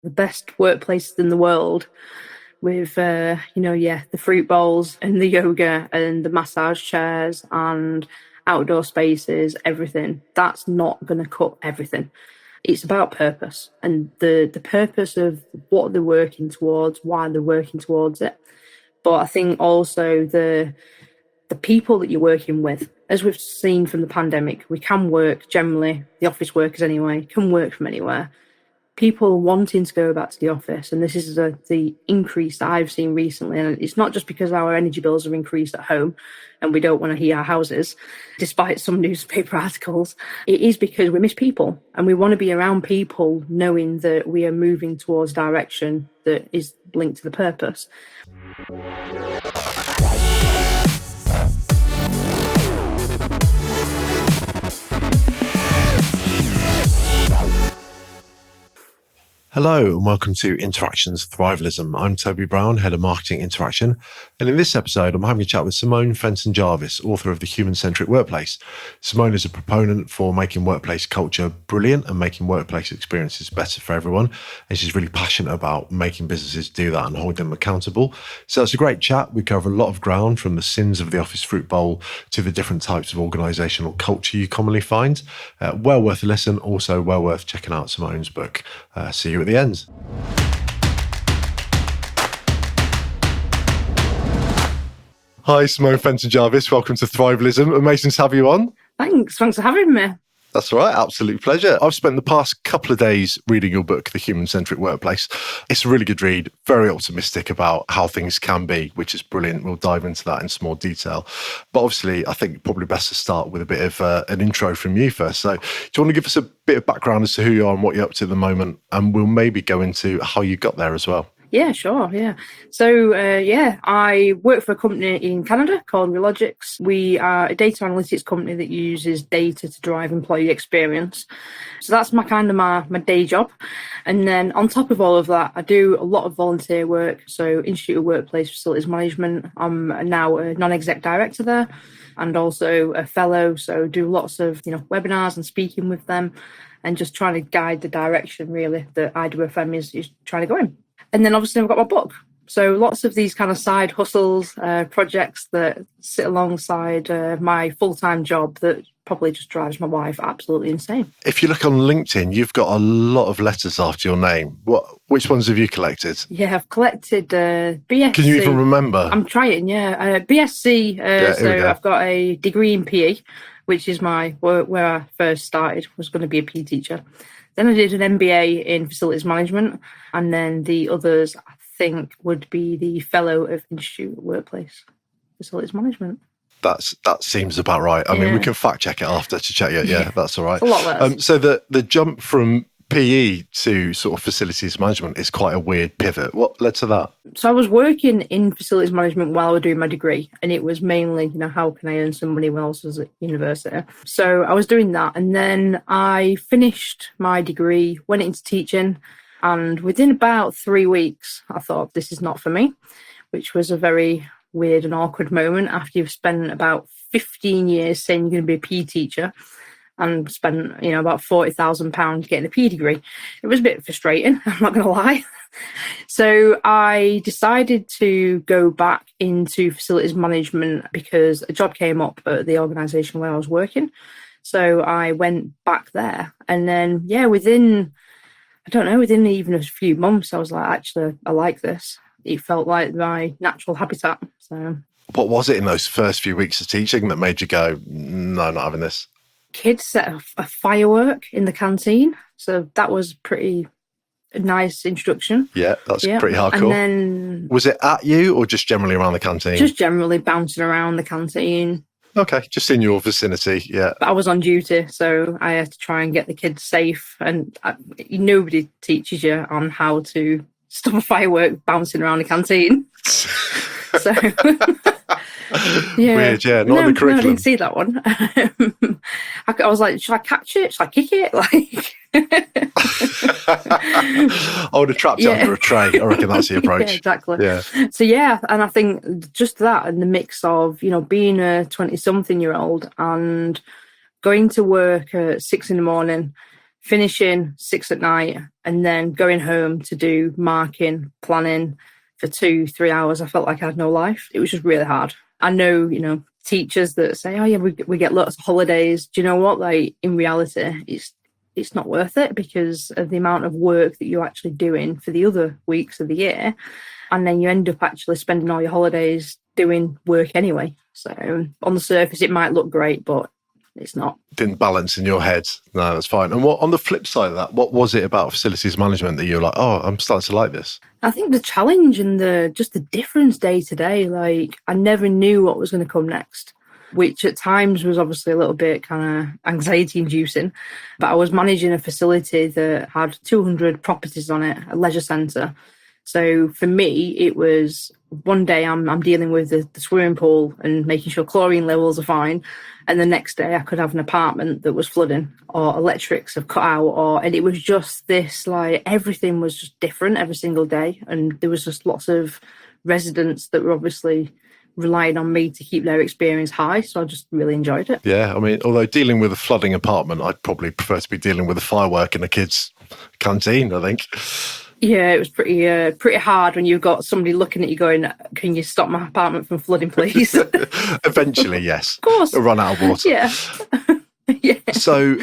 the best workplaces in the world with, the fruit bowls and the yoga and the massage chairs and outdoor spaces, everything. That's not going to cut everything. It's about purpose and the purpose of what they're working towards, why they're working towards it. But I think also the people that you're working with, as we've seen from the pandemic, we can work generally, the office workers anyway, can work from anywhere. People wanting to go back to the office, and this is the increase that I've seen recently, and it's not just because our energy bills have increased at home and we don't want to heat our houses, despite some newspaper articles. It is because we miss people and we want to be around people knowing that we are moving towards direction that is linked to the purpose. Hello and welcome to Interactions Thrivalism. I'm Toby Brown, Head of Marketing Interaction. And in this episode, I'm having a chat with Simone Fenton-Jarvis, author of the Human-Centric Workplace. Simone is a proponent for making workplace culture brilliant and making workplace experiences better for everyone. And she's really passionate about making businesses do that and hold them accountable. So it's a great chat. We cover a lot of ground, from the sins of the office fruit bowl to the different types of organisational culture you commonly find. Well worth a listen. Also well worth checking out Simone's book. See you at the end. Hi, Simone Fenton-Jarvis. Welcome to Thrivalism. Amazing to have you on. Thanks for having me. That's all right. Absolute pleasure. I've spent the past couple of days reading your book, The Human-Centric Workplace. It's a really good read, very optimistic about how things can be, which is brilliant. We'll dive into that in some more detail. But obviously, I think probably best to start with a bit of an intro from you first. So do you want to give us a bit of background as to who you are and what you're up to at the moment? And we'll maybe go into how you got there as well. Yeah, sure. Yeah. So, I work for a company in Canada called Relogix. We are a data analytics company that uses data to drive employee experience. So that's my day job. And then on top of all of that, I do a lot of volunteer work. So Institute of Workplace Facilities Management. I'm now a non-exec director there and also a fellow. So do lots of, webinars and speaking with them and just trying to guide the direction really that IWFM is trying to go in. And then obviously I've got my book. So lots of these kind of side hustles, projects that sit alongside my full-time job that probably just drives my wife absolutely insane. If you look on LinkedIn, you've got a lot of letters after your name. Which ones have you collected? Yeah, I've collected BSc. Can you even remember? I'm trying, yeah. BSc, I've got a degree in PE, which is where I first started, was going to be a PE teacher. Then I did an MBA in facilities management, and then the others, I think, would be the Fellow of Institute of Workplace Facilities Management. That seems about right. I mean, we can fact check it after to check it. Yeah, that's all right. It's a lot less. So the jump from PE to sort of facilities management is quite a weird pivot. What led to that? So I was working in facilities management while I was doing my degree, and it was mainly, how can I earn some money when I was at university? So I was doing that, and then I finished my degree, went into teaching, and within about 3 weeks, I thought, this is not for me, which was a very weird and awkward moment after you've spent about 15 years saying you're going to be a PE teacher and spent, about £40,000 getting a PE degree. It was a bit frustrating, I'm not going to lie. So I decided to go back into facilities management because a job came up at the organisation where I was working. So I went back there. And then, within even a few months, I was like, actually, I like this. It felt like my natural habitat. So, what was it in those first few weeks of teaching that made you go, no, not having this? Kids set a firework in the canteen. So that was pretty nice introduction. Yeah, that's pretty hardcore. And then, was it at you or just generally around the canteen? Just generally bouncing around the canteen. Okay, just in your vicinity, yeah. But I was on duty, so I had to try and get the kids safe. And nobody teaches you on how to stop a firework bouncing around the canteen. So... Weird, yeah. Not in the curriculum. No, I didn't see that one. I was like, should I catch it? Should I kick it? I would have trapped it under a tray. I reckon that's the approach. Yeah, exactly. Yeah. So and I think just that and the mix of, being a 20-something-year-old and going to work at 6 a.m, finishing 6 p.m, and then going home to do marking, planning for 2-3 hours. I felt like I had no life. It was just really hard. I know, teachers that say, oh yeah, we get lots of holidays. Do you know what? Like, in reality, it's not worth it because of the amount of work that you're actually doing for the other weeks of the year. And then you end up actually spending all your holidays doing work anyway. So on the surface, it might look great, but it's not. Didn't balance in your head. No, that's fine. And what on the flip side of that, what was it about facilities management that you were like, oh, I'm starting to like this? I think the challenge and the difference day to day, like I never knew what was going to come next, which at times was obviously a little bit kind of anxiety inducing. But I was managing a facility that had 200 properties on it, a leisure centre. So for me, it was one day I'm dealing with the swimming pool and making sure chlorine levels are fine. And the next day I could have an apartment that was flooding or electrics have cut out, and it was just this, like, everything was just different every single day. And there was just lots of residents that were obviously relying on me to keep their experience high. So I just really enjoyed it. Yeah. I mean, although dealing with a flooding apartment, I'd probably prefer to be dealing with a firework in a kid's canteen, I think. Yeah, it was pretty hard when you've got somebody looking at you going, can you stop my apartment from flooding, please? Eventually, yes. Of course. It'll run out of water. Yeah. Yeah. So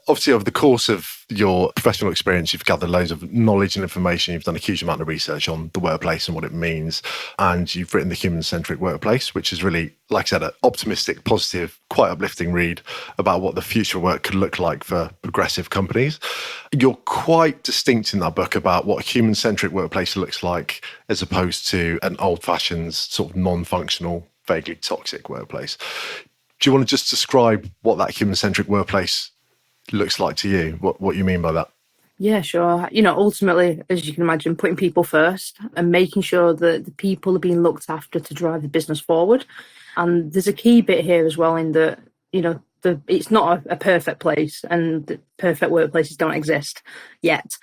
obviously over the course of your professional experience, you've gathered loads of knowledge and information. You've done a huge amount of research on the workplace and what it means. And you've written the Human-Centric Workplace, which is really, like I said, an optimistic, positive, quite uplifting read about what the future of work could look like for progressive companies. You're quite distinct in that book about what a human-centric workplace looks like as opposed to an old-fashioned sort of non-functional, vaguely toxic workplace. Do you want to just describe what that human-centric workplace looks like to you? What you mean by that? Yeah, sure. Ultimately, as you can imagine, putting people first and making sure that the people are being looked after to drive the business forward. And there's a key bit here as well in that, it's not a perfect place and the perfect workplaces don't exist yet.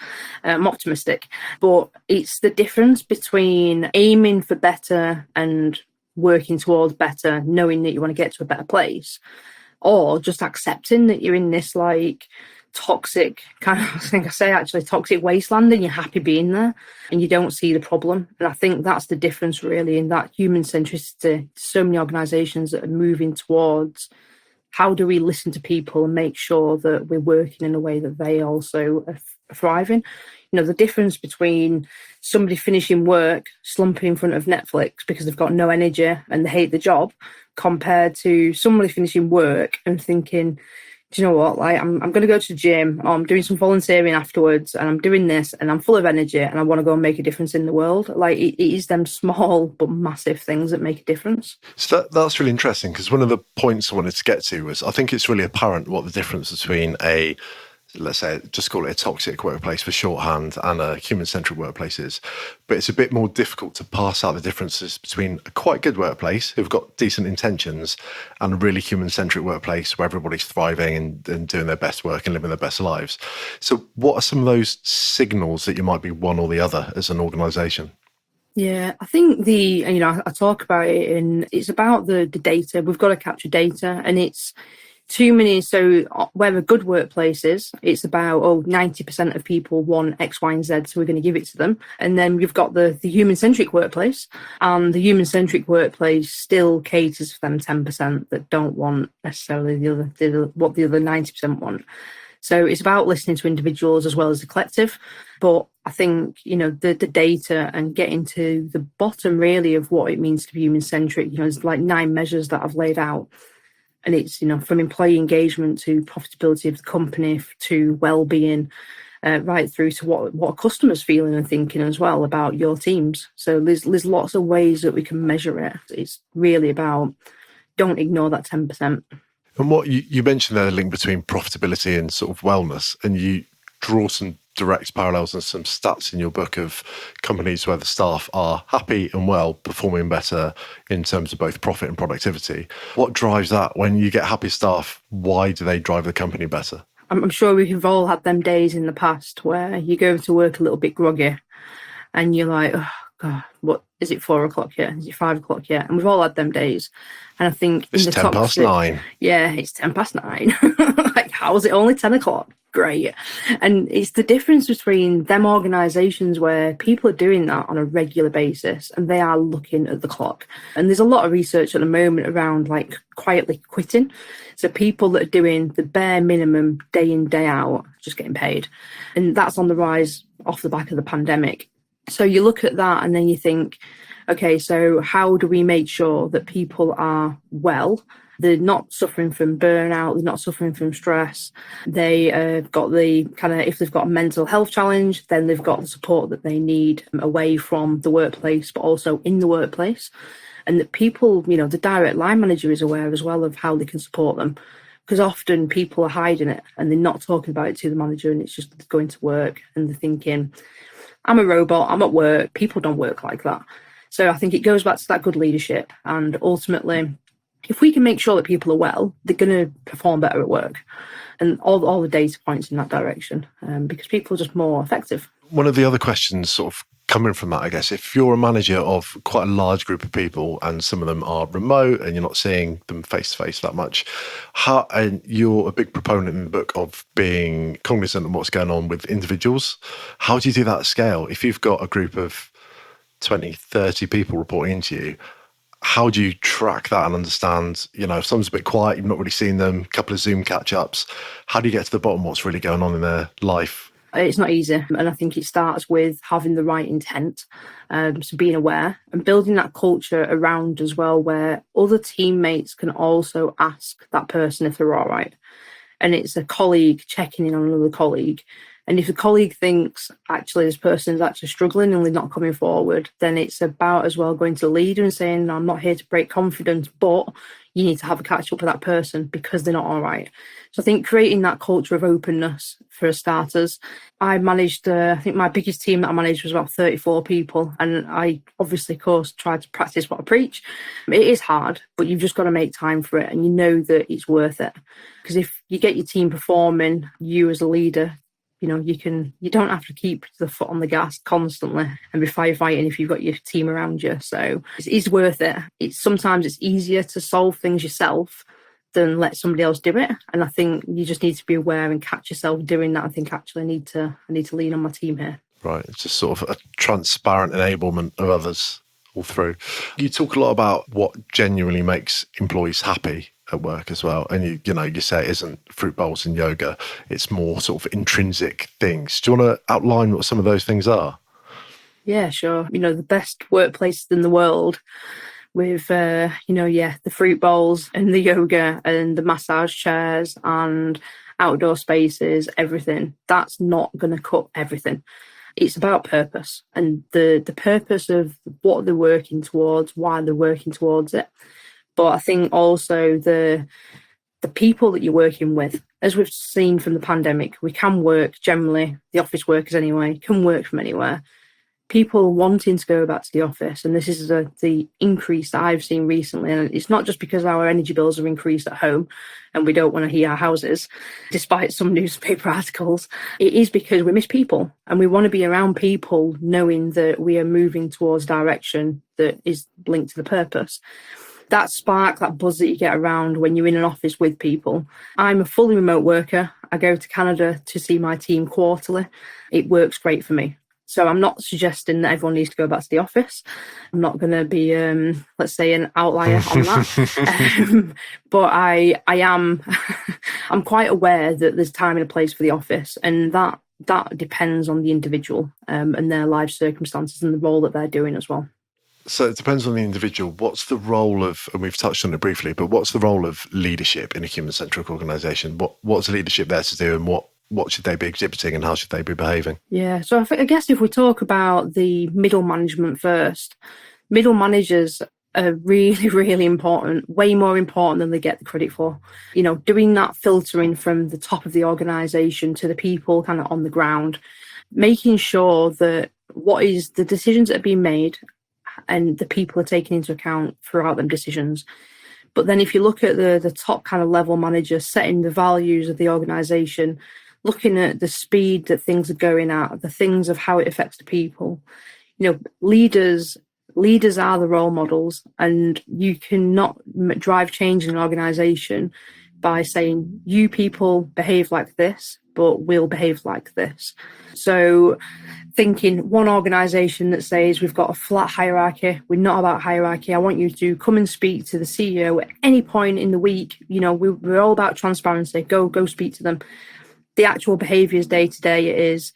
I'm optimistic, but it's the difference between aiming for better and working towards better, knowing that you want to get to a better place, or just accepting that you're in this like toxic kind of, I think I say actually toxic wasteland, and you're happy being there and you don't see the problem. And I think that's the difference really in that human centricity. So many organizations that are moving towards how do we listen to people and make sure that we're working in a way that they also are thriving. The difference between somebody finishing work, slumping in front of Netflix because they've got no energy and they hate the job, compared to somebody finishing work and thinking, do you know what, like I'm going to go to the gym, or I'm doing some volunteering afterwards, and I'm doing this and I'm full of energy and I want to go and make a difference in the world. Like it is them small but massive things that make a difference. So that's really interesting, because one of the points I wanted to get to was I think it's really apparent what the difference between let's say, just call it a toxic workplace for shorthand, and a human-centric workplace is. But it's a bit more difficult to parse out the differences between a quite good workplace who've got decent intentions and a really human-centric workplace where everybody's thriving and doing their best work and living their best lives. So what are some of those signals that you might be one or the other as an organisation? Yeah, I think I talk about it, and it's about the data. We've got to capture data, and it's too many. So where a good workplace is, it's about 90% of people want X, Y, and Z, so we're going to give it to them. And then you've got the human-centric workplace, and the human-centric workplace still caters for them 10% that don't want necessarily what the other 90% want. So it's about listening to individuals as well as the collective. But I think, the data and getting to the bottom really of what it means to be human-centric, there's like 9 measures that I've laid out. And it's, from employee engagement to profitability of the company to well-being, right through to what are customers feeling and thinking as well about your teams. So there's lots of ways that we can measure it. It's really about don't ignore that 10%. And what you mentioned there, the link between profitability and sort of wellness, and you draw some direct parallels and some stats in your book of companies where the staff are happy and well, performing better in terms of both profit and productivity. What drives that? When you get happy staff, why do they drive the company better? I'm sure we've all had them days in the past where you go to work a little bit groggy and you're like, oh God, what is it, 4 o'clock yet? Is it 5 o'clock yet? And we've all had them days. And I think it's 10 past 9. Yeah, it's 10 past 9. Like, how is it only 10 o'clock? great. And it's the difference between them organisations where people are doing that on a regular basis and they are looking at the clock. And there's a lot of research at the moment around like quietly quitting. So people that are doing the bare minimum day in, day out, just getting paid. And that's on the rise off the back of the pandemic. So you look at that and then you think, okay, so how do we make sure that people are well? They're not suffering from burnout. They're not suffering from stress. They got the if they've got a mental health challenge, then they've got the support that they need away from the workplace, but also in the workplace. And that people, the direct line manager is aware as well of how they can support them. Because often people are hiding it and they're not talking about it to the manager, and it's just going to work and they're thinking, I'm a robot, I'm at work. People don't work like that. So I think it goes back to that good leadership. And ultimately, if we can make sure that people are well, they're going to perform better at work. And all the data points in that direction, because people are just more effective. One of the other questions sort of coming from that, I guess, if you're a manager of quite a large group of people and some of them are remote and you're not seeing them face to face that much, and you're a big proponent in the book of being cognizant of what's going on with individuals, how do you do that at scale? If you've got a group of 20, 30 people reporting into you, how do you track that and understand, if someone's a bit quiet, you've not really seen them, a couple of Zoom catch-ups, how do you get to the bottom of what's really going on in their life? It's not easy. And I think it starts with having the right intent, so being aware and building that culture around as well, where other teammates can also ask that person if they're all right. And it's a colleague checking in on another colleague. And if the colleague thinks, actually, this person is actually struggling and they're not coming forward, then it's about as well going to the leader and saying, no, I'm not here to break confidence, but you need to have a catch up with that person because they're not all right. So I think creating that culture of openness for starters. I managed, I think my biggest team that I managed was about 34 people. And I obviously, of course, tried to practice what I preach. It is hard, but you've just got to make time for it. And you know that it's worth it. Because if you get your team performing, you as a leader, you don't have to keep the foot on the gas constantly and be firefighting if you've got your team around you. So it is worth it. Sometimes it's easier to solve things yourself than let somebody else do it. And I think you just need to be aware and catch yourself doing that. I think actually I need to lean on my team here. Right. It's just sort of a transparent enablement of others all through. You talk a lot about what genuinely makes employees happy at work as well. And you say it isn't fruit bowls and yoga, it's more sort of intrinsic things. Do you want to outline what some of those things are? Yeah, sure. The best workplaces in the world with, the fruit bowls and the yoga and the massage chairs and outdoor spaces, everything. That's not going to cut everything. It's about purpose and the purpose of what they're working towards, why they're working towards it. But I think also the people that you're working with, as we've seen from the pandemic, we can work generally, the office workers anyway, can work from anywhere. People wanting to go back to the office, and this is the increase that I've seen recently, and it's not just because our energy bills are increased at home and we don't want to heat our houses, despite some newspaper articles. It is because we miss people and we want to be around people knowing that we are moving towards direction that is linked to the purpose. That spark, that buzz that you get around when you're in an office with people. I'm a fully remote worker. I go to Canada to see my team quarterly. It works great for me. So I'm not suggesting that everyone needs to go back to the office. I'm not going to be, let's say, an outlier on that. But I am, I'm quite aware that there's time and a place for the office, and that depends on the individual and their life circumstances and the role that they're doing as well. So it depends on the individual. What's the role of, and we've touched on it briefly, but what's the role of leadership in a human-centric organisation? What's leadership there to do, and what should they be exhibiting, and how should they be behaving? Yeah, so I guess if we talk about the middle management first, middle managers are really, really important, way more important than they get the credit for. Doing that filtering from the top of the organisation to the people kind of on the ground, making sure that what is the decisions that are being made and the people are taken into account throughout them decisions. But then if you look at the top kind of level manager, setting the values of the organisation, looking at the speed that things are going at, the things of how it affects the people. Leaders are the role models, and you cannot drive change in an organisation by saying, you people behave like this, but we'll behave like this. So thinking one organisation that says we've got a flat hierarchy, we're not about hierarchy. I want you to come and speak to the CEO at any point in the week. You know, we're all about transparency. Go speak to them. The actual behaviours day to day is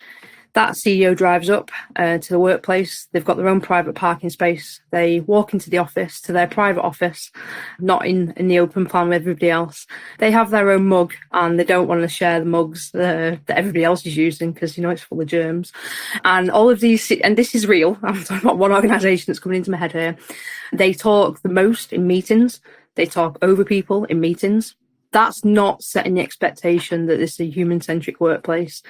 that CEO drives up to the workplace. They've got their own private parking space. They walk into the office, to their private office, not in the open plan with everybody else. They have their own mug and they don't want to share the mugs that everybody else is using because, you know, it's full of germs. And all of these, and this is real, I'm talking about one organisation that's coming into my head here. They talk the most in meetings. They talk over people in meetings. That's not setting the expectation that this is a human-centric workplace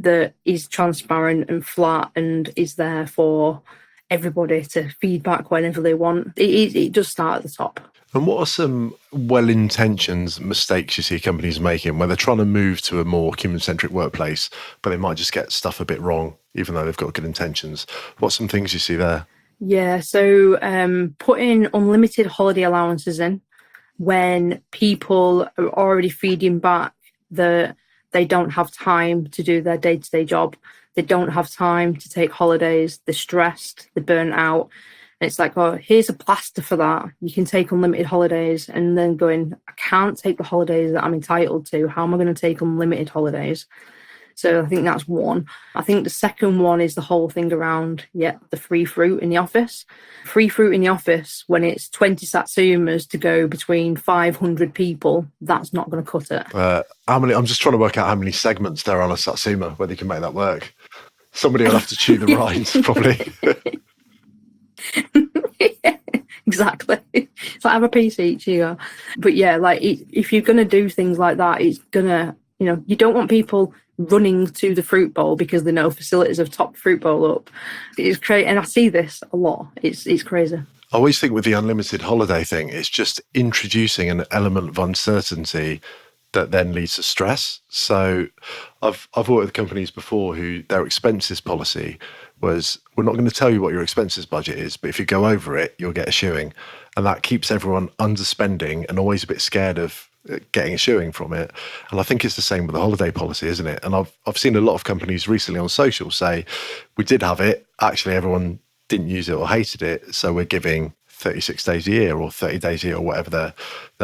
that is transparent and flat and is there for everybody to feedback whenever they want. It does start at the top. And what are some well-intentioned mistakes you see companies making where they're trying to move to a more human-centric workplace, but they might just get stuff a bit wrong, even though they've got good intentions? What's some things you see there? Yeah, so putting unlimited holiday allowances in when people are already feeding back that they don't have time to do their day-to-day job. They don't have time to take holidays. They're stressed. They're burnt out. And it's like, oh, here's a plaster for that. You can take unlimited holidays. And then going, I can't take the holidays that I'm entitled to. How am I going to take unlimited holidays? So I think that's one. I think the second one is the whole thing around, the free fruit in the office. Free fruit in the office, when it's 20 satsumas to go between 500 people, that's not going to cut it. How many? I'm just trying to work out how many segments there are on a satsuma, whether you can make that work. Somebody will have to chew the rind, probably. Yeah, exactly. It's like, have a piece each, you know. But yeah, like if you're going to do things like that, it's going to, you know, you don't want people running to the fruit bowl because they know facilities have topped fruit bowl up. It's crazy, and I see this a lot. It's crazy. I always think with the unlimited holiday thing, it's just introducing an element of uncertainty that then leads to stress. So I've worked with companies before who their expenses policy was, we're not going to tell you what your expenses budget is, but if you go over it, you'll get a shoeing. And that keeps everyone underspending and always a bit scared of getting a shoeing from it. And I think it's the same with the holiday policy, isn't it? And I've seen a lot of companies recently on social say, we did have it, actually everyone didn't use it or hated it, so we're giving 36 days a year or 30 days a year or whatever their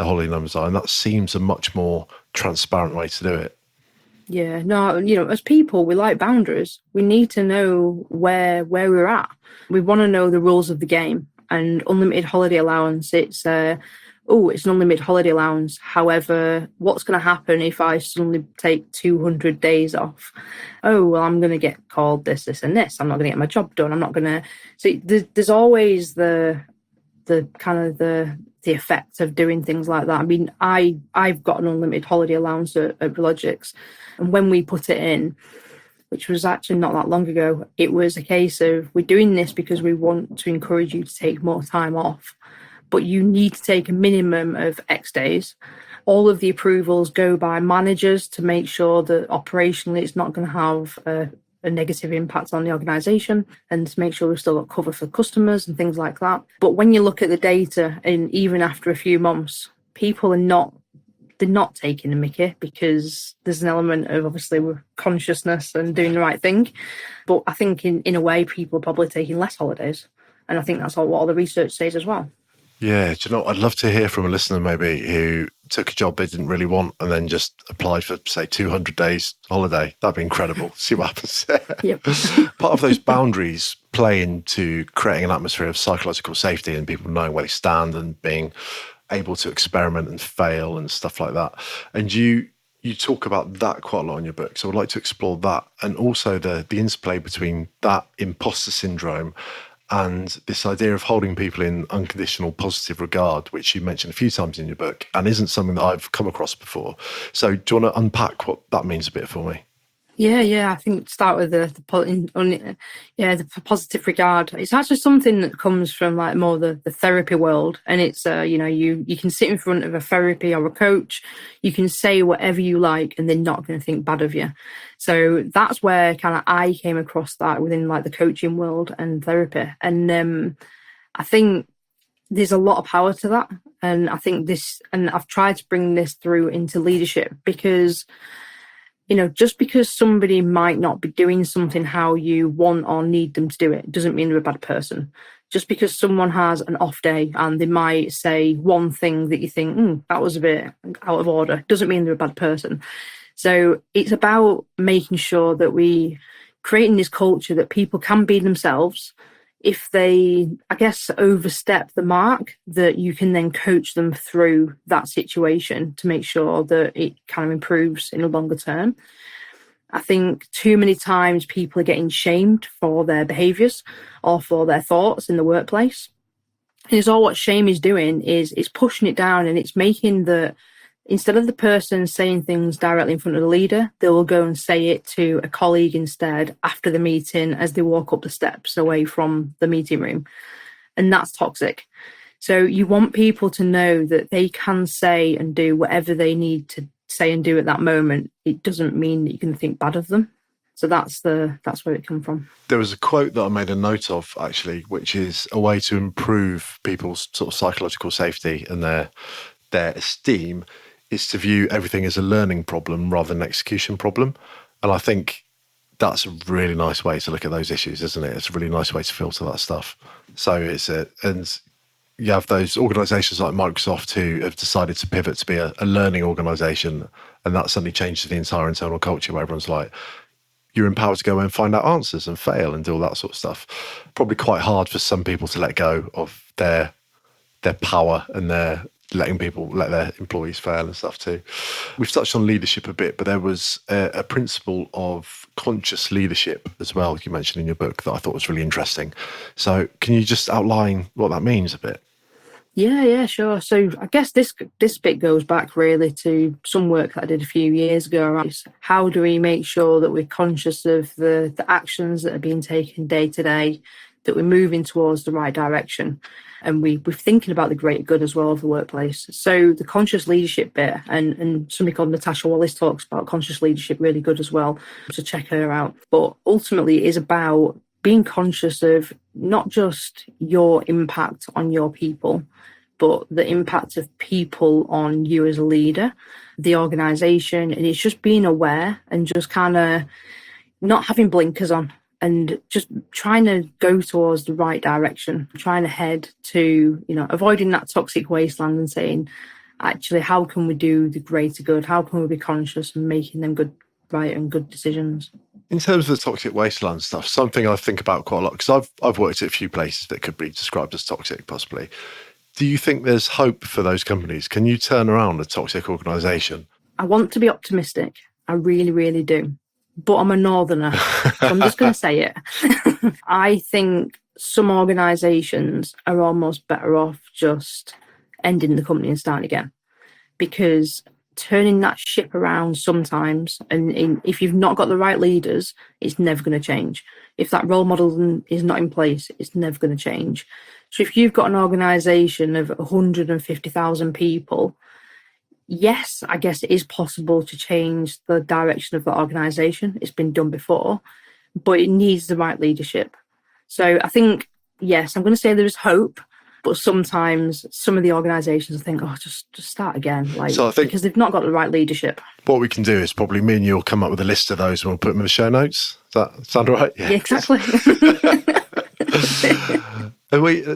holiday numbers are. And that seems a much more transparent way to do it. Yeah, no, you know, as people, we like boundaries. We need to know where we're at. We want to know the rules of the game. And unlimited holiday allowance, it's an unlimited holiday allowance. However, what's going to happen if I suddenly take 200 days off? Oh, well, I'm going to get called this, and this. I'm not going to get my job done. I'm not going to. So there's always the kind of the effect of doing things like that. I mean, I've got an unlimited holiday allowance at Relogix, and when we put it in, which was actually not that long ago, it was a case of, we're doing this because we want to encourage you to take more time off, but you need to take a minimum of X days. All of the approvals go by managers to make sure that operationally it's not going to have a negative impact on the organisation, and to make sure we've still got cover for customers and things like that. But when you look at the data, and even after a few months, people are not taking the mickey, because there's an element of, obviously, consciousness and doing the right thing. But I think in a way, people are probably taking less holidays. And I think that's what all the research says as well. Yeah, do you know, I'd love to hear from a listener maybe who took a job they didn't really want and then just applied for, say, 200 days holiday. That'd be incredible. See what happens. Yep. Part of those boundaries play into creating an atmosphere of psychological safety and people knowing where they stand and being able to experiment and fail and stuff like that. And you talk about that quite a lot in your book. So I'd like to explore that, and also the interplay between that imposter syndrome and this idea of holding people in unconditional positive regard, which you mentioned a few times in your book, and isn't something that I've come across before. So do you want to unpack what that means a bit for me? Yeah. I think start with the positive regard. It's actually something that comes from like more the therapy world, and it's you can sit in front of a therapy or a coach, you can say whatever you like, and they're not going to think bad of you. So that's where kind of I came across that within like the coaching world and therapy, and I think there's a lot of power to that, and I think and I've tried to bring this through into leadership, because Just because somebody might not be doing something how you want or need them to do it, doesn't mean they're a bad person. Just because someone has an off day and they might say one thing that you think, that was a bit out of order, doesn't mean they're a bad person. So it's about making sure that we creating this culture that people can be themselves. If they, I guess, overstep the mark, that you can then coach them through that situation to make sure that it kind of improves in the longer term. I think too many times people are getting shamed for their behaviours or for their thoughts in the workplace. And it's all what shame is doing is it's pushing it down, and it's making instead of the person saying things directly in front of the leader, they will go and say it to a colleague instead after the meeting as they walk up the steps away from the meeting room. And that's toxic. So you want people to know that they can say and do whatever they need to say and do at that moment. It doesn't mean that you can think bad of them. So that's where it comes from. There was a quote that I made a note of, actually, which is a way to improve people's sort of psychological safety and their esteem is to view everything as a learning problem rather than an execution problem. And I think that's a really nice way to look at those issues, isn't it? It's a really nice way to filter that stuff. So and you have those organizations like Microsoft who have decided to pivot to be a learning organization. And that suddenly changes the entire internal culture where everyone's like, you're empowered to go and find out answers and fail and do all that sort of stuff. Probably quite hard for some people to let go of their power and letting people let their employees fail and stuff too. We've touched on leadership a bit, but there was a principle of conscious leadership as well, you mentioned in your book, that I thought was really interesting. So can you just outline what that means a bit? Yeah, sure. So I guess this bit goes back really to some work that I did a few years ago around how do we make sure that we're conscious of the actions that are being taken day to day, that we're moving towards the right direction, and we're thinking about the greater good as well of the workplace. So the conscious leadership bit, and somebody called Natasha Wallace talks about conscious leadership really good as well, so check her out. But ultimately it is about being conscious of not just your impact on your people, but the impact of people on you as a leader, the organisation, and it's just being aware and just kind of not having blinkers on and just trying to go towards the right direction, trying to head to, avoiding that toxic wasteland and saying, actually, how can we do the greater good? How can we be conscious and making them good decisions? In terms of the toxic wasteland stuff, something I think about quite a lot, because I've worked at a few places that could be described as toxic, possibly. Do you think there's hope for those companies? Can you turn around a toxic organisation? I want to be optimistic. I really, really do. But I'm a northerner, so I'm just going to say it. I think some organisations are almost better off just ending the company and starting again. Because turning that ship around sometimes, and if you've not got the right leaders, it's never going to change. If that role model is not in place, it's never going to change. So if you've got an organisation of 150,000 people, yes, I guess it is possible to change the direction of the organisation. It's been done before, but it needs the right leadership. So I think, yes, I'm going to say there is hope, but sometimes some of the organisations think, just start again, so I think because they've not got the right leadership. What we can do is probably me and you will come up with a list of those and we'll put them in the show notes. Does that sound right? Yeah, exactly.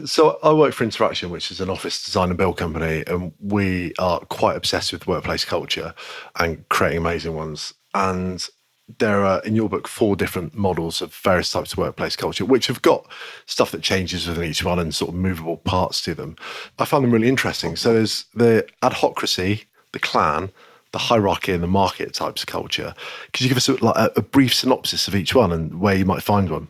So I work for Interaction, which is an office design and build company, and we are quite obsessed with workplace culture and creating amazing ones. And there are, in your book, 4 different models of various types of workplace culture, which have got stuff that changes within each one and sort of movable parts to them. I found them really interesting. So there's the adhocracy, the clan, the hierarchy, and the market types of culture. Could you give us a brief synopsis of each one and where you might find one?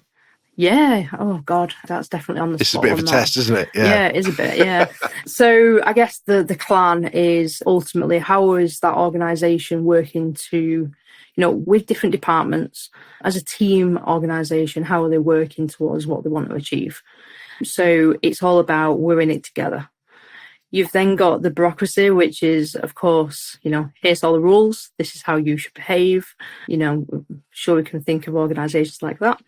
Yeah. Oh, God, that's definitely on the spot. It's a bit of a test, isn't it? Yeah, it is a bit, yeah. So I guess the clan is ultimately how is that organisation working to, with different departments as a team organisation, how are they working towards what they want to achieve? So it's all about we're in it together. You've then got the bureaucracy, which is, of course, here's all the rules. This is how you should behave. Sure, we can think of organisations like that.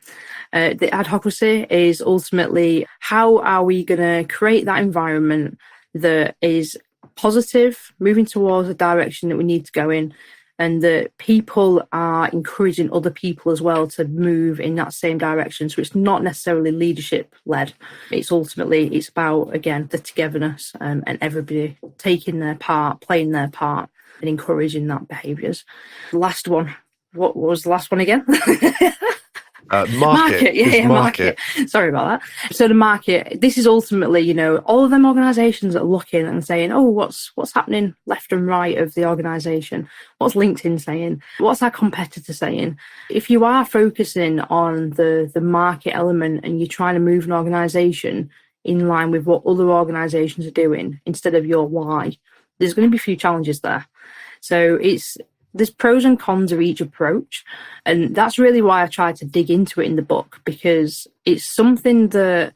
The adhocracy is ultimately how are we going to create that environment that is positive, moving towards a direction that we need to go in, and that people are encouraging other people as well to move in that same direction. So it's not necessarily leadership led. It's about, again, the togetherness, and everybody taking their part, playing their part, and encouraging that behaviours. The last one. What was the last one again? Market. Yeah, market. Sorry about that. So the market, this is ultimately, all of them organisations that are looking and saying, oh, what's happening left and right of the organisation? What's LinkedIn saying? What's our competitor saying? If you are focusing on the market element and you're trying to move an organisation in line with what other organisations are doing instead of your why, there's going to be a few challenges there. So there's pros and cons of each approach. And that's really why I tried to dig into it in the book, because it's something that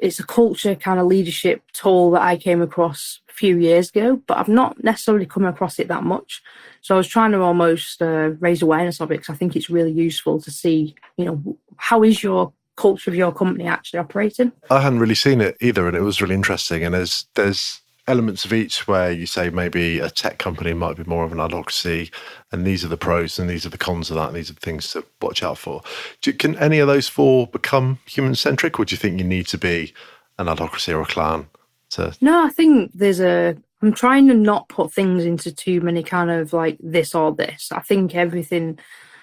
it's a culture kind of leadership tool that I came across a few years ago, but I've not necessarily come across it that much. So I was trying to almost raise awareness of it, because I think it's really useful to see, how is your culture of your company actually operating? I hadn't really seen it either, and it was really interesting. And there's elements of each where you say maybe a tech company might be more of an advocacy, and these are the pros and these are the cons of that, and these are the things to watch out for. Can any of those four become human-centric, or do you think you need to be an advocacy or a clan? No, I think I'm trying to not put things into too many kind of like this or this. I think everything,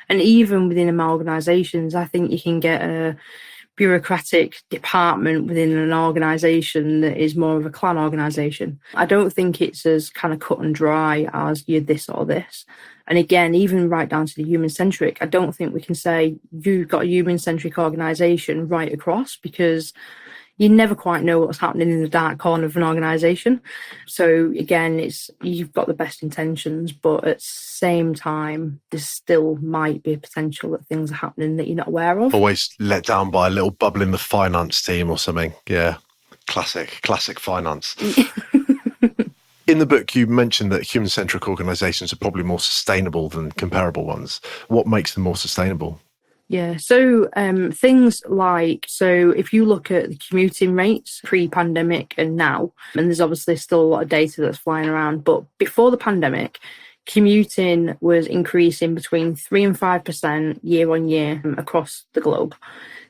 and even within organisations, I think you can get a bureaucratic department within an organisation that is more of a clan organisation. I don't think it's as kind of cut and dry as you're this or this. And again, even right down to the human-centric, I don't think we can say you've got a human-centric organisation right across, because you never quite know what's happening in the dark corner of an organisation. So again, you've got the best intentions, but at the same time, there still might be a potential that things are happening that you're not aware of. Always let down by a little bubble in the finance team or something. Yeah, classic finance. In the book, you mentioned that human-centric organisations are probably more sustainable than comparable ones. What makes them more sustainable? Yeah, so things like, so if you look at the commuting rates pre-pandemic and now, and there's obviously still a lot of data that's flying around, but before the pandemic, commuting was increasing between 3 and 5% year on year across the globe.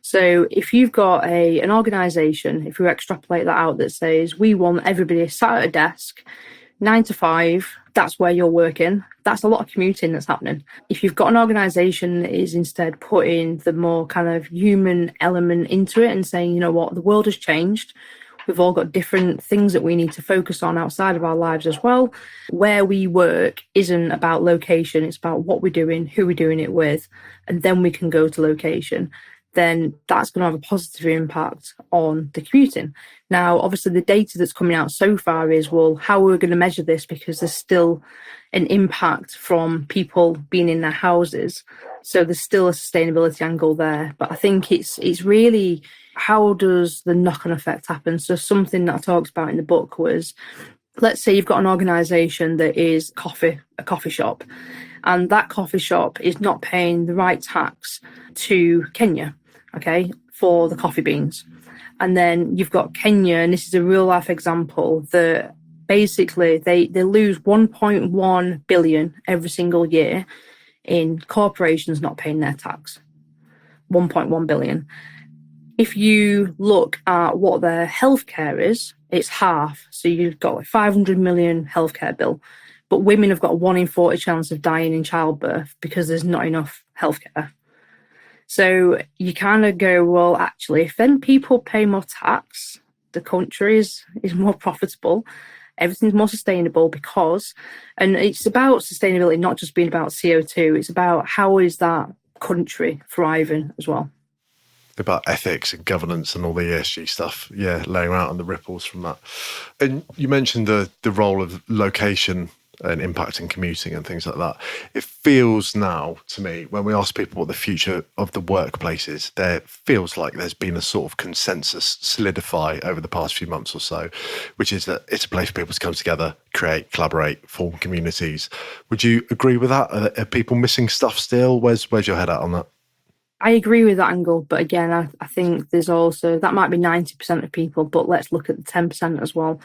So if you've got an organisation, if you extrapolate that out, that says we want everybody sat at a desk, 9 to 5, that's where you're working. That's a lot of commuting that's happening. If you've got an organisation that is instead putting the more kind of human element into it and saying, you know what, the world has changed. We've all got different things that we need to focus on outside of our lives as well. Where we work isn't about location. It's about what we're doing, who we're doing it with, and then we can go to location. Then that's going to have a positive impact on the commuting. Now, obviously, the data that's coming out so far is, well, how are we going to measure this? Because there's still an impact from people being in their houses. So there's still a sustainability angle there. But I think it's really, how does the knock-on effect happen? So something that I talked about in the book was, let's say you've got an organisation that is a coffee shop, and that coffee shop is not paying the right tax to Kenya, okay, for the coffee beans. And then you've got Kenya, and this is a real life example, that basically they lose 1.1 billion every single year in corporations not paying their tax. 1.1 billion. If you look at what their healthcare is, it's half. So you've got a 500 million healthcare bill. But women have got a 1 in 40 chance of dying in childbirth because there's not enough healthcare. So you kind of go, well, actually, if then people pay more tax, the country is more profitable, everything's more sustainable and it's about sustainability, not just being about CO2, it's about how is that country thriving as well. About ethics and governance and all the ESG stuff, laying out on the ripples from that. And you mentioned the role of location and impacting commuting and things like that. It feels now to me, when we ask people what the future of the workplace is, there feels like there's been a sort of consensus solidify over the past few months or so, which is that it's a place for people to come together, create, collaborate, form communities. Would you agree with that? Are people missing stuff still? Where's your head at on that? I agree with that angle, but again, I think there's also, that might be 90% of people, but let's look at the 10% as well.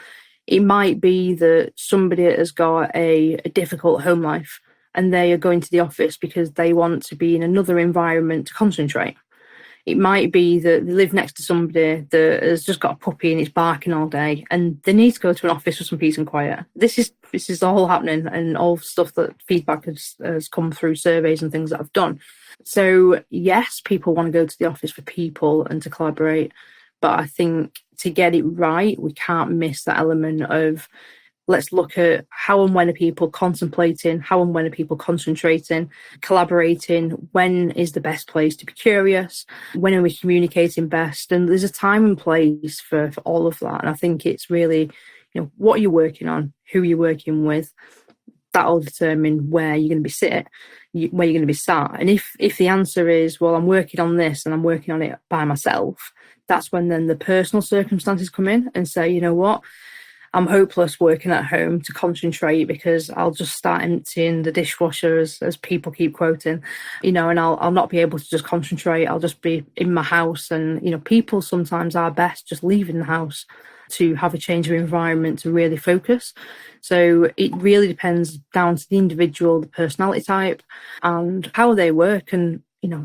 It might be that somebody has got a difficult home life and they are going to the office because they want to be in another environment to concentrate. It might be that they live next to somebody that has just got a puppy and it's barking all day and they need to go to an office for some peace and quiet. This is all happening, and all stuff that feedback has come through surveys and things that I've done. So yes, people want to go to the office for people and to collaborate. But I think to get it right, we can't miss that element of, let's look at how and when are people contemplating, how and when are people concentrating, collaborating, when is the best place to be curious, when are we communicating best? And there's a time and place for all of that. And I think it's really, what you're working on, who you're working with, that'll determine where you're going to be sat. And if the answer is, well, I'm working on this and I'm working on it by myself, that's when then the personal circumstances come in and say, you know what, I'm hopeless working at home to concentrate because I'll just start emptying the dishwasher, as people keep quoting, and I'll not be able to just concentrate. I'll just be in my house. And, people sometimes are best just leaving the house to have a change of environment to really focus. So it really depends down to the individual, the personality type, and how they work. And,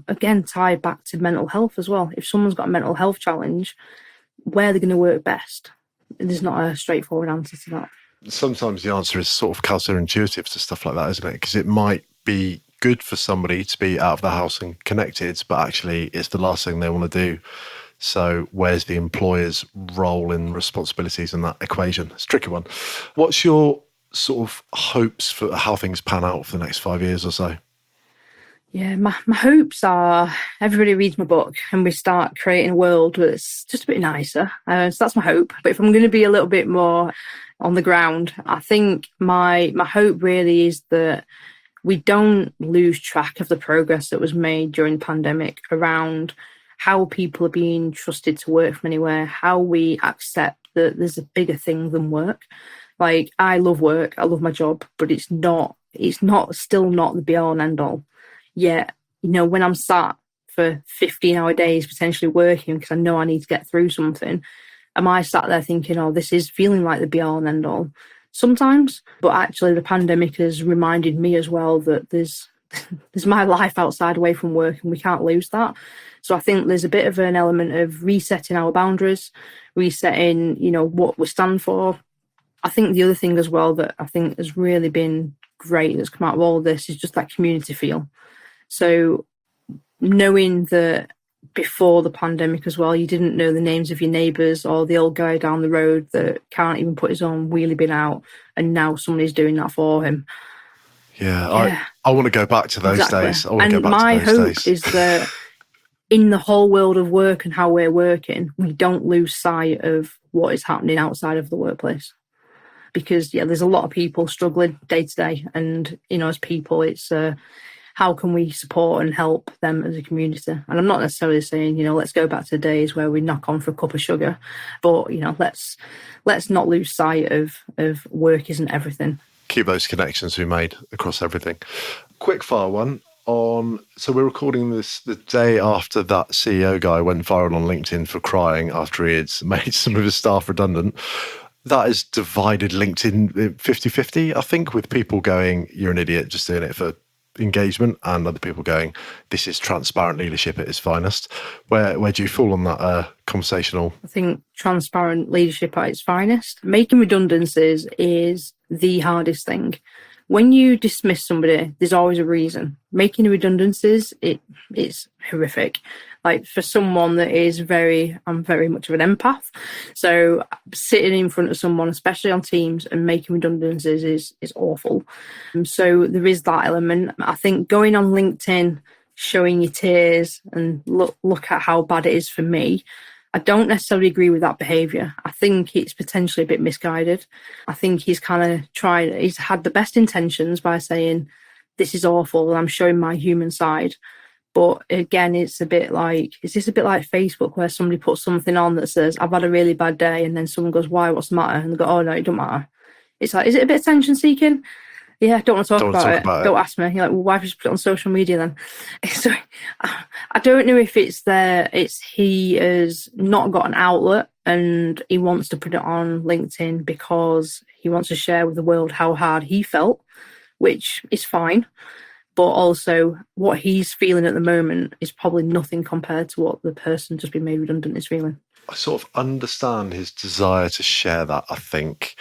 again, tied back to mental health as well. If someone's got a mental health challenge, where they're going to work best? There's not a straightforward answer to that. Sometimes the answer is sort of counterintuitive to stuff like that, isn't it? Because it might be good for somebody to be out of the house and connected, but actually it's the last thing they want to do. So where's the employer's role and responsibilities in that equation? It's a tricky one. What's your sort of hopes for how things pan out for the next 5 years or so? Yeah, my hopes are everybody reads my book and we start creating a world that's just a bit nicer. So that's my hope. But if I'm going to be a little bit more on the ground, I think my hope really is that we don't lose track of the progress that was made during the pandemic around how people are being trusted to work from anywhere, how we accept that there's a bigger thing than work. Like, I love work, I love my job, but it's still not the be all and end all. Yet, when I'm sat for 15-hour days potentially working because I know I need to get through something, am I sat there thinking, oh, this is feeling like the be all and end all? Sometimes, but actually the pandemic has reminded me as well that there's my life outside away from work and we can't lose that. So I think there's a bit of an element of resetting our boundaries, resetting, what we stand for. I think the other thing as well that I think has really been great that's come out of all of this is just that community feel. So knowing that before the pandemic as well, you didn't know the names of your neighbours or the old guy down the road that can't even put his own wheelie bin out, and now somebody's doing that for him. Yeah. I want to go back to those days. My hope is that in the whole world of work and how we're working, we don't lose sight of what is happening outside of the workplace. Because, there's a lot of people struggling day to day. And, as people, it's how can we support and help them as a community? And I'm not necessarily saying, let's go back to the days where we knock on for a cup of sugar. But, let's not lose sight of work isn't everything. Keep those connections we made across everything. Quick fire one on, so we're recording this the day after that CEO guy went viral on LinkedIn for crying after he had made some of his staff redundant. That has divided LinkedIn 50-50, I think, with people going, you're an idiot, just doing it for engagement, and other people going, this is transparent leadership at its finest. Where do you fall on that conversational? I think transparent leadership at its finest. Making redundancies is the hardest thing. When you dismiss somebody, there's always a reason. Making redundancies, it's horrific. Like, for someone that is I'm very much of an empath. So sitting in front of someone, especially on Teams, and making redundancies is awful. So there is that element. I think going on LinkedIn, showing your tears and look at how bad it is for me, I don't necessarily agree with that behaviour. I think it's potentially a bit misguided. I think he's he's had the best intentions by saying, this is awful and I'm showing my human side. But again, is this a bit like Facebook, where somebody puts something on that says, I've had a really bad day, and then someone goes, why, what's the matter? And they go, oh no, it don't matter. It's like, is it a bit attention seeking? Yeah, don't want to talk about it. Don't ask me. You're like, well, why have you just put it on social media then? So I don't know if he has not got an outlet and he wants to put it on LinkedIn because he wants to share with the world how hard he felt, which is fine. But also what he's feeling at the moment is probably nothing compared to what the person just been made redundant is feeling. I sort of understand his desire to share that. I think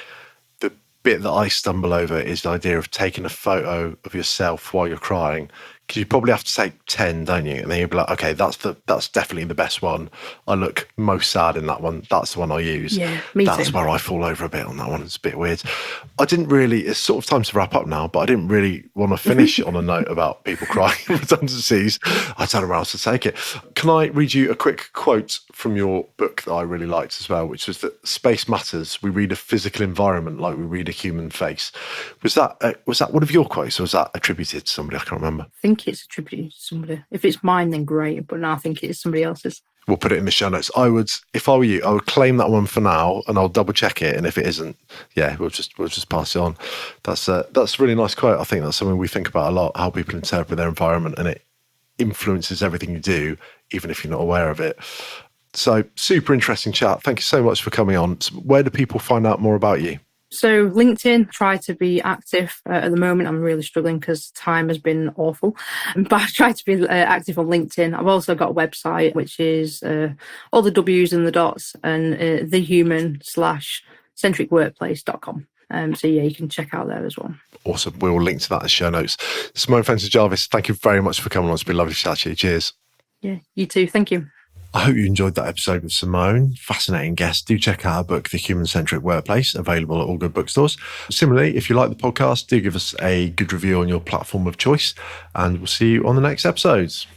the bit that I stumble over is the idea of taking a photo of yourself while you're crying, because you probably have to take 10, don't you? And then you'll be like, okay, that's definitely the best one. I look most sad in that one. That's the one I use. Yeah, me too. That's where I fall over a bit on that one. It's a bit weird. I didn't really, it's sort of time to wrap up now, but I didn't really want to finish on a note about people crying redundancies. I don't know where else to take it. Can I read you a quick quote from your book that I really liked as well, which was that space matters. We read a physical environment like we read a human face. Was that one of your quotes, or was that attributed to somebody? I can't remember. I think it's attributed to somebody. If it's mine, then great. But no, I think it's somebody else's. We'll put it in the show notes. If I were you, I would claim that one for now, and I'll double check it. And if it isn't, yeah, we'll just pass it on. That's a really nice quote. I think that's something we think about a lot, how people interpret their environment, and it influences everything you do, even if you're not aware of it. So super interesting chat. Thank you so much for coming on. Where do people find out more about you? So LinkedIn, try to be active. At the moment, I'm really struggling because time has been awful. But I try to be active on LinkedIn. I've also got a website, which is all the W's and the dots, and the Human-Centric-Workplace.com. So yeah, you can check out there as well. Awesome. We'll link to that in the show notes. Simone Fenton-Jarvis, thank you very much for coming on. It's been lovely to chat to you. Cheers. Yeah, you too. Thank you. I hope you enjoyed that episode with Simone. Fascinating guest. Do check out our book, The Human-Centric Workplace, available at all good bookstores. Similarly, if you like the podcast, do give us a good review on your platform of choice, and we'll see you on the next episodes.